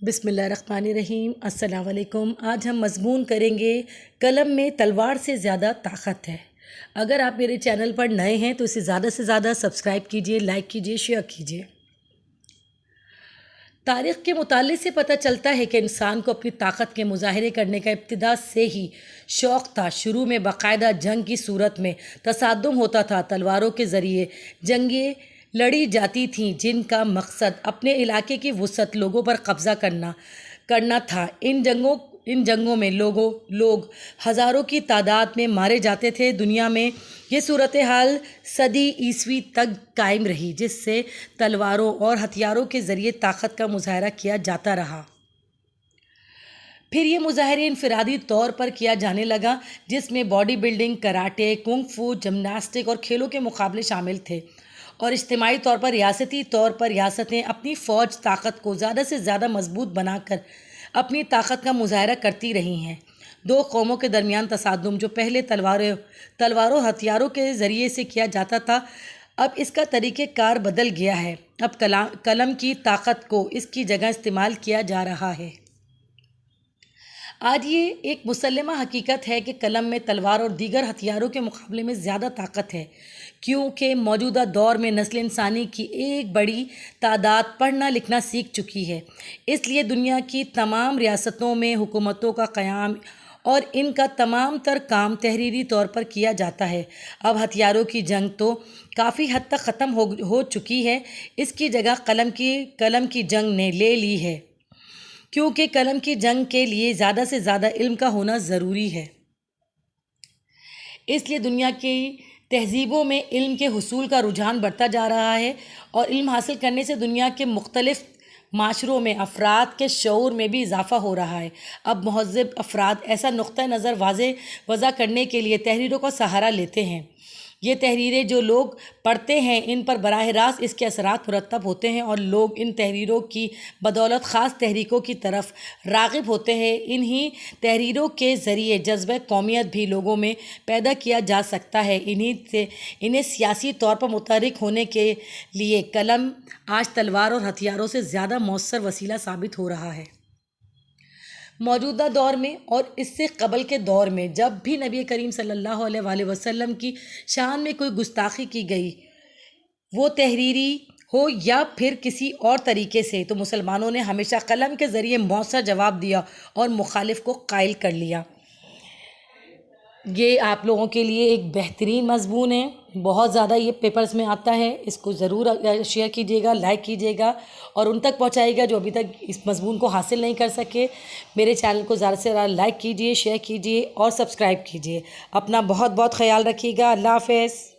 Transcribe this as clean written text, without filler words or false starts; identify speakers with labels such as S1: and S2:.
S1: بسم اللہ الرحمن الرحیم۔ السلام علیکم۔ آج ہم مضمون کریں گے قلم میں تلوار سے زیادہ طاقت ہے۔ اگر آپ میرے چینل پر نئے ہیں تو اسے زیادہ سے زیادہ سبسکرائب کیجئے، لائک کیجئے، شیئر کیجئے۔ تاریخ کے مطالعے سے پتہ چلتا ہے کہ انسان کو اپنی طاقت کے مظاہرے کرنے کا ابتدا سے ہی شوق تھا۔ شروع میں باقاعدہ جنگ کی صورت میں تصادم ہوتا تھا۔ تلواروں کے ذریعے جنگیں لڑی جاتی تھیں جن کا مقصد اپنے علاقے کی وسعت لوگوں پر قبضہ کرنا تھا۔ ان جنگوں میں لوگ ہزاروں کی تعداد میں مارے جاتے تھے۔ دنیا میں یہ صورتحال صدی عیسوی تک قائم رہی، جس سے تلواروں اور ہتھیاروں کے ذریعے طاقت کا مظاہرہ کیا جاتا رہا۔ پھر یہ مظاہرے انفرادی طور پر کیا جانے لگا، جس میں باڈی بلڈنگ، کراٹے، کنگ فو، جمناسٹک اور کھیلوں کے مقابلے شامل تھے، اور اجتماعی طور پر ریاستی طور پر ریاستیں اپنی فوج طاقت کو زیادہ سے زیادہ مضبوط بنا کر اپنی طاقت کا مظاہرہ کرتی رہی ہیں۔ دو قوموں کے درمیان تصادم، جو پہلے تلواروں ہتھیاروں کے ذریعے سے کیا جاتا تھا، اب اس کا طریقہ کار بدل گیا ہے۔ اب قلم کی طاقت کو اس کی جگہ استعمال کیا جا رہا ہے۔ آج یہ ایک مسلمہ حقیقت ہے کہ قلم میں تلوار اور دیگر ہتھیاروں کے مقابلے میں زیادہ طاقت ہے، کیونکہ موجودہ دور میں نسل انسانی کی ایک بڑی تعداد پڑھنا لکھنا سیکھ چکی ہے۔ اس لیے دنیا کی تمام ریاستوں میں حکومتوں کا قیام اور ان کا تمام تر کام تحریری طور پر کیا جاتا ہے۔ اب ہتھیاروں کی جنگ تو کافی حد تک ختم ہو چکی ہے، اس کی جگہ قلم کی جنگ نے لے لی ہے، کیونکہ قلم کی جنگ کے لیے زیادہ سے زیادہ علم کا ہونا ضروری ہے۔ اس لیے دنیا کی تہذیبوں میں علم کے حصول کا رجحان بڑھتا جا رہا ہے، اور علم حاصل کرنے سے دنیا کے مختلف معاشروں میں افراد کے شعور میں بھی اضافہ ہو رہا ہے۔ اب مہذب افراد ایسا نقطہ نظر وضع کرنے کے لیے تحریروں کا سہارا لیتے ہیں۔ یہ تحریریں جو لوگ پڑھتے ہیں ان پر براہ راست اس کے اثرات مرتب ہوتے ہیں، اور لوگ ان تحریروں کی بدولت خاص تحریکوں کی طرف راغب ہوتے ہیں۔ انہی تحریروں کے ذریعے جذبہ قومیت بھی لوگوں میں پیدا کیا جا سکتا ہے۔ انہیں سیاسی طور پر متحرک ہونے کے لیے قلم آج تلوار اور ہتھیاروں سے زیادہ مؤثر وسیلہ ثابت ہو رہا ہے۔ موجودہ دور میں اور اس سے قبل کے دور میں جب بھی نبی کریم صلی اللہ علیہ وآلہ وسلم کی شان میں کوئی گستاخی کی گئی، وہ تحریری ہو یا پھر کسی اور طریقے سے، تو مسلمانوں نے ہمیشہ قلم کے ذریعے مؤثر جواب دیا اور مخالف کو قائل کر لیا۔ یہ آپ لوگوں کے لیے ایک بہترین مضمون ہے، بہت زیادہ یہ پیپرز میں آتا ہے۔ اس کو ضرور شیئر کیجیے گا، لائک کیجیے گا، اور ان تک پہنچائیے گا جو ابھی تک اس مضمون کو حاصل نہیں کر سکے۔ میرے چینل کو زیادہ سے زیادہ لائک کیجیے، شیئر کیجیے اور سبسکرائب کیجیے۔ اپنا بہت بہت خیال رکھیے گا۔ اللہ حافظ۔